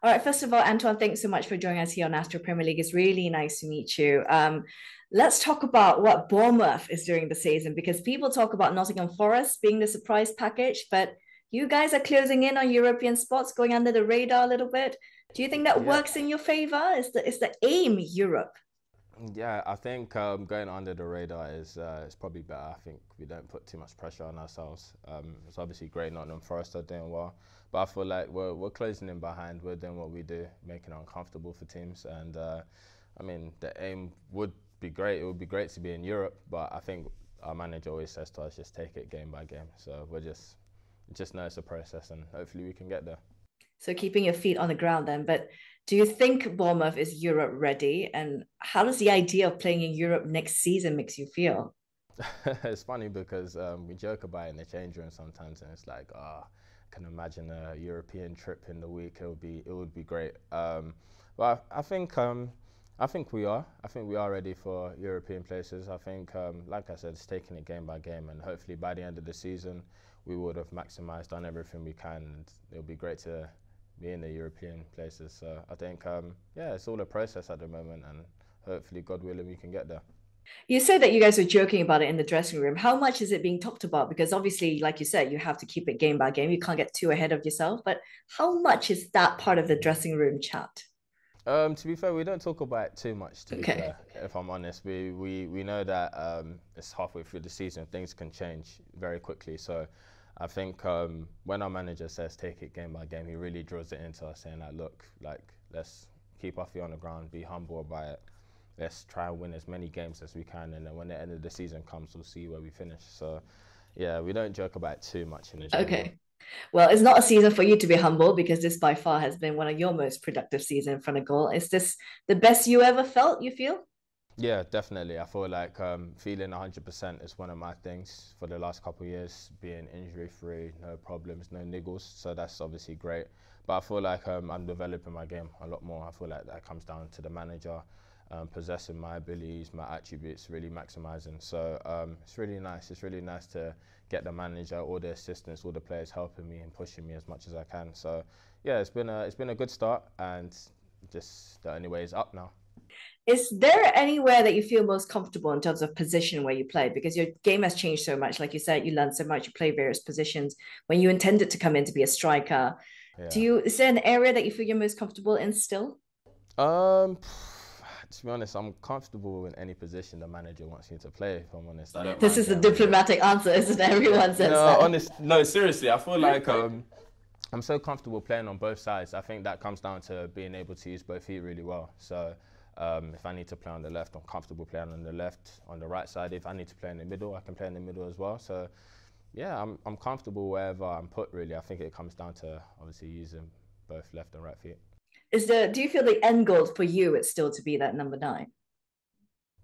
All right, first of all, Antoine, thanks so much for joining us here on Astro Premier League. It's really nice to meet you. Let's talk about what Bournemouth is doing this season because people talk about Nottingham Forest being the surprise package, but you guys are closing in on European spots, going under the radar a little bit. Do you think that Yeah, works in your favor? Is the aim Europe? yeah. I think going under the radar is probably better. I think we don't put too much pressure on ourselves. It's obviously great Nottingham Forest are doing well, but I feel like we're closing in behind. We're doing what we do, making it uncomfortable for teams. And I mean, the aim would be great. It would be great to be in Europe, but I think our manager always says to us, just take it game by game. So we're just know it's a process, and hopefully we can get there. So keeping your feet on the ground then. But do you think Bournemouth is Europe ready? And how does the idea of playing in Europe next season makes you feel? It's funny because we joke about it in the change room sometimes, and it's like, I can imagine a European trip in the week. It would be great. But I think we are. I think we are ready for European places. I think, like I said, it's taking it game by game, and hopefully by the end of the season, we would have maximised, done everything we can, and it'll be great to be in the European places. So I think, yeah, it's all a process at the moment, and hopefully, God willing, we can get there. You said that you guys were joking about it in the dressing room. How much is it being talked about? Because obviously, like you said, you have to keep it game by game. You can't get too ahead of yourself. But how much is that part of the dressing room chat? To be fair, we don't talk about it too much. To be Okay. fair, if I'm honest, we know that it's halfway through the season, things can change very quickly. So, I think when our manager says take it game by game, he really drills it into us, saying that look, like let's keep our feet on the ground, be humble about it. Let's try and win as many games as we can, and then when the end of the season comes, we'll see where we finish. So, yeah, we don't joke about it too much in the change room. Okay. Well, it's not a season for you to be humble because this by far has been one of your most productive seasons in front of goal. Is this the best you ever felt, you feel? Yeah, definitely. I feel like feeling 100% is one of my things for the last couple of years, being injury free, no problems, no niggles. So that's obviously great. But I feel like I'm developing my game a lot more. I feel like that comes down to the manager, possessing my abilities, my attributes, really maximizing. So it's really nice. It's really nice to get the manager, all the assistants, all the players helping me and pushing me as much as I can. So yeah, it's been a good start, and just the only way is up now. Is there anywhere that you feel most comfortable in terms of position where you play? Because your game has changed so much. Like you said, you learned so much, you play various positions. When you intended to come in to be a striker, Yeah. is there an area that you feel you're most comfortable in still? Um, to be honest, I'm comfortable in any position the manager wants me to play. If I'm honest, I don't This mind is the playing on the. diplomatic answer, isn't it? Yeah, Everyone says no, that. honest, no, seriously, I feel like I'm so comfortable playing on both sides. I think that comes down to being able to use both feet really well. So if I need to play on the left, I'm comfortable playing on the left. On the right side, if I need to play in the middle, I can play in the middle as well. So yeah, I'm comfortable wherever I'm put. Really, I think it comes down to obviously using both left and right feet. Do you feel the end goal for you is still to be that number nine?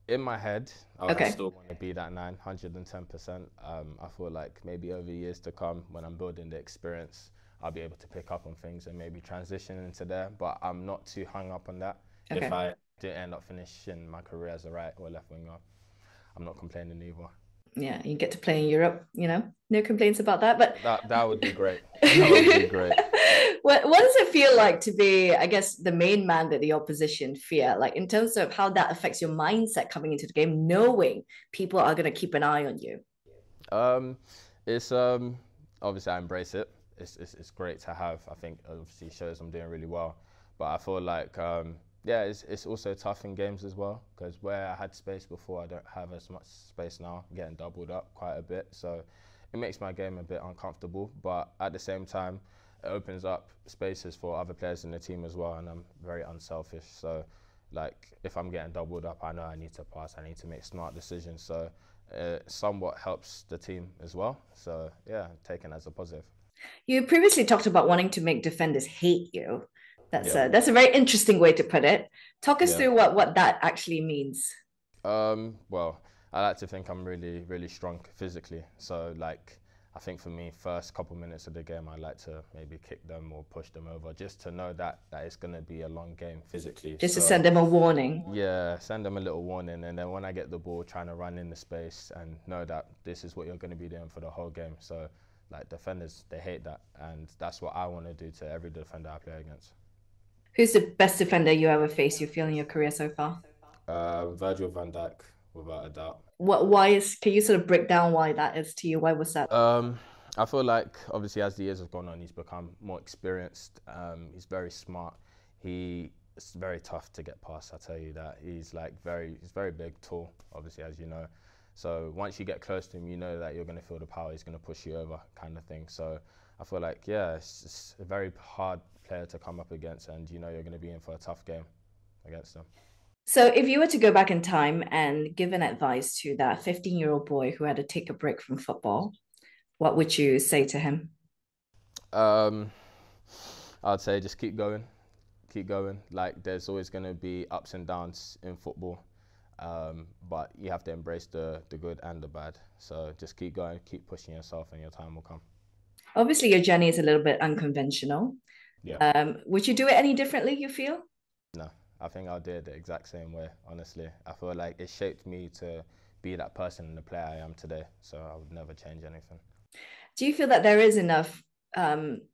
In my head, I Okay. still want to be that 910%. I feel like maybe over years to come, when I'm building the experience, I'll be able to pick up on things and maybe transition into there. But I'm not too hung up on that. If Okay. I do end up finishing my career as a right or left winger, I'm not complaining either. Yeah, you get to play in Europe, no complaints about that. But That would be great. That would be great. what does it feel like to be, I guess, the main man that the opposition fear? Like in terms of how that affects your mindset coming into the game, knowing people are going to keep an eye on you. Um, it's obviously I embrace it. It's great to have. I think obviously shows I'm doing really well, but I feel like yeah, it's also tough in games as well because where I had space before, I don't have as much space now. I'm getting doubled up quite a bit, so it makes my game a bit uncomfortable. But at the same time, it opens up spaces for other players in the team as well, and I'm very unselfish. So like if I'm getting doubled up, I know I need to pass. I need to make smart decisions. So somewhat helps the team as well. So yeah, taken as a positive. You previously talked about wanting to make defenders hate you. That's Yeah, a very interesting way to put it. Talk us yeah. through what that actually means. Well, I like to think I'm really, really strong physically. So like, I think for me, first couple minutes of the game, I like to maybe kick them or push them over, just to know that it's gonna be a long game physically. Just to So send them a warning. yeah, send them a little warning, and then when I get the ball, trying to run in the space and know that this is what you're gonna be doing for the whole game. So like defenders, they hate that, and that's what I want to do to every defender I play against. Who's the best defender you ever faced, you feel, in your career so far? Virgil van Dijk, without a doubt. Why can you sort of break down why that is to you? Why was that? Um, I feel like obviously as the years have gone on, he's become more experienced. He's very smart. It's very tough to get past. I tell you that he's very big, tall. Obviously, as you know. So once you get close to him, you know that you're going to feel the power. He's going to push you over, kind of thing. So I feel like yeah, it's a very hard player to come up against, and you know you're going to be in for a tough game against him. So, if you were to go back in time and give an advice to that 15-year-old boy who had to take a break from football, what would you say to him? Um, I'd say just keep going, keep going. Like there's always going to be ups and downs in football, but you have to embrace the good and the bad. So just keep going, keep pushing yourself, and your time will come. Obviously, your journey is a little bit unconventional. Yeah. Would you do it any differently, you feel? No, I think I'll do it the exact same way. Honestly, I feel like it shaped me to be that person and the player I am today. So I would never change anything. Do you feel that there is enough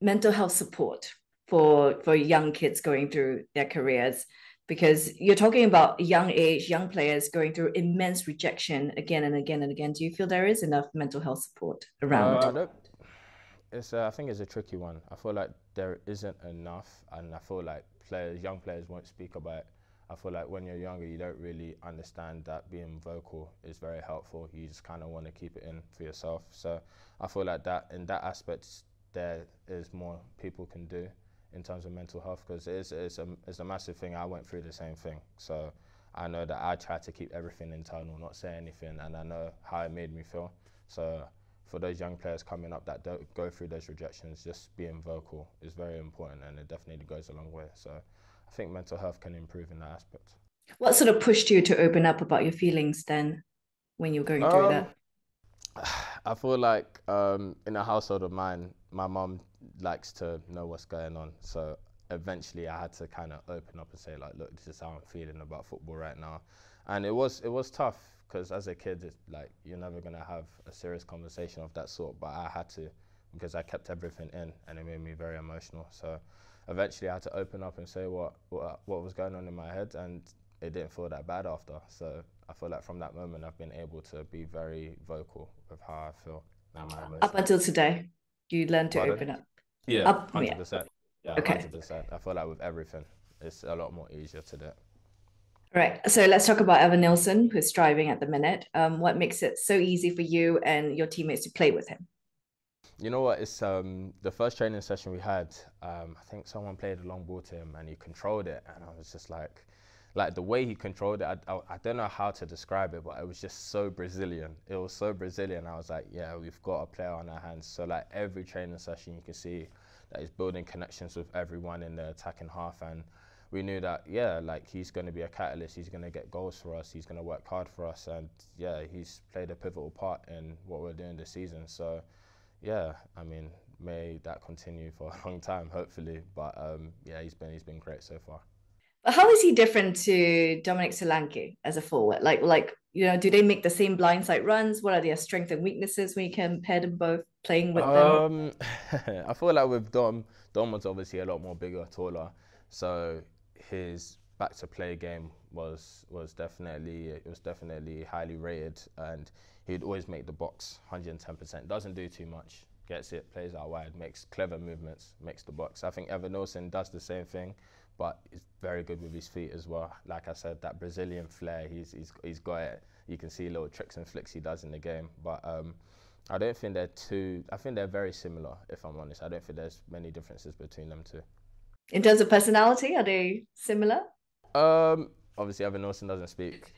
mental health support for young kids going through their careers? Because you're talking about young age, young players going through immense rejection again and again and again. Do you feel there is enough mental health support around? I don't. I think it's a tricky one. I feel like there isn't enough, and I feel like young players won't speak about it. I feel like when you're younger, you don't really understand that being vocal is very helpful. You just kind of want to keep it in for yourself. So I feel like that in that aspect, there is more people can do in terms of mental health because it's a massive thing. I went through the same thing, so I know that I try to keep everything internal, not say anything, and I know how it made me feel. So for those young players coming up that don't go through those rejections, just being vocal is very important and it definitely goes a long way. So I think mental health can improve in that aspect. What sort of pushed you to open up about your feelings then when you were going through Um, that? I feel like in a household of mine, my mum likes to know what's going on. So eventually I had to kind of open up and say like, look, this is how I'm feeling about football right now. And it was tough because as a kid, it's like you're never going to have a serious conversation of that sort. But I had to because I kept everything in and it made me very emotional. So eventually I had to open up and say what was going on in my head and it didn't feel that bad after. So I feel like from that moment, I've been able to be very vocal with how I feel and my Up emotions. until today, you learned to Pardon? open up. Yeah, Up, yeah. 100%. Yeah, Okay. 100%. I feel like with everything, it's a lot more easier to do. All right. So let's talk about Evan Nilsson, who's striving at the minute. What makes it so easy for you and your teammates to play with him? You know what? It's the first training session we had. I think someone played a long ball to him and he controlled it, and I was just like the way he controlled it. I don't know how to describe it, but it was just so Brazilian. It was so Brazilian. I was like, yeah, we've got a player on our hands. So like every training session, you can see that he's building connections with everyone in the attacking half, and we knew that yeah, like he's going to be a catalyst. He's going to get goals for us. He's going to work hard for us, and yeah, he's played a pivotal part in what we're doing this season. So yeah, I mean, may that continue for a long time, hopefully. But yeah, he's been great so far. But how is he different to Dominic Solanke as a forward? Do they make the same blindside runs? What are their strengths and weaknesses when you compare them both playing with them? I feel like with Dom was obviously a lot more bigger, taller, so his back to play game was definitely highly rated, and he'd always make the box 110%. Doesn't do too much, gets it, plays out wide, makes clever movements, makes the box. I think Evan Olsen does the same thing, but he's very good with his feet as well. Like I said, that Brazilian flair, he's got it. You can see little tricks and flicks he does in the game, but I don't think they're too. I think they're very similar. If I'm honest, I don't think there's many differences between them two. In terms of personality, are they similar? Obviously, Evan Olsen doesn't speak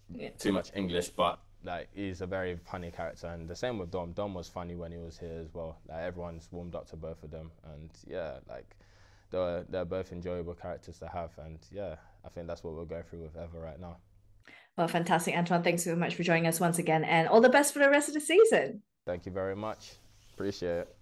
Yeah. too much English, but like he's a very funny character, and the same with Dom. Dom was funny when he was here as well. Like everyone's warmed up to both of them, and yeah, like they're both enjoyable characters to have, and yeah, I think that's what we're going through with Eva right now. Well, fantastic, Antoine. Thanks so much for joining us once again, and all the best for the rest of the season. Thank you very much. Appreciate it.